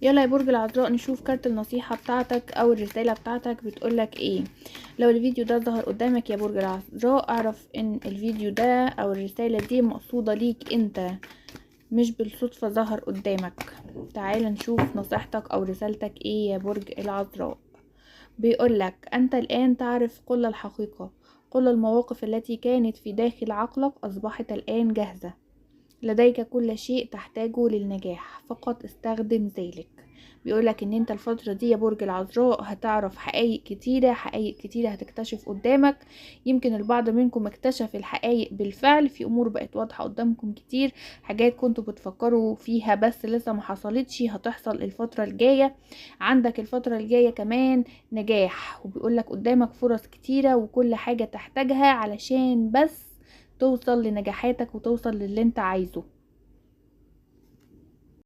يلا يا برج العذراء نشوف كارت النصيحة بتاعتك او الرسالة بتاعتك بتقولك ايه. لو الفيديو ده ظهر قدامك يا برج العذراء اعرف ان الفيديو ده او الرسالة دي مقصودة ليك انت، مش بالصدفة ظهر قدامك. تعال نشوف نصيحتك او رسالتك ايه يا برج العذراء. بيقولك انت الان تعرف كل الحقيقة، كل المواقف التي كانت في داخل عقلك اصبحت الان جاهزة، لديك كل شيء تحتاجه للنجاح، فقط استخدم ذلك. بيقولك ان انت الفترة دي يا برج العذراء هتعرف حقائق كتيرة، حقائق كتيرة هتكتشف قدامك. يمكن البعض منكم اكتشف الحقائق بالفعل، في امور بقت واضحة قدامكم كتير، حاجات كنتوا بتفكروا فيها بس لسه ما حصلتش هتحصل الفترة الجاية. عندك الفترة الجاية كمان نجاح، وبيقولك قدامك فرص كتيرة وكل حاجة تحتاجها علشان بس توصل لنجاحاتك وتوصل للي انت عايزه.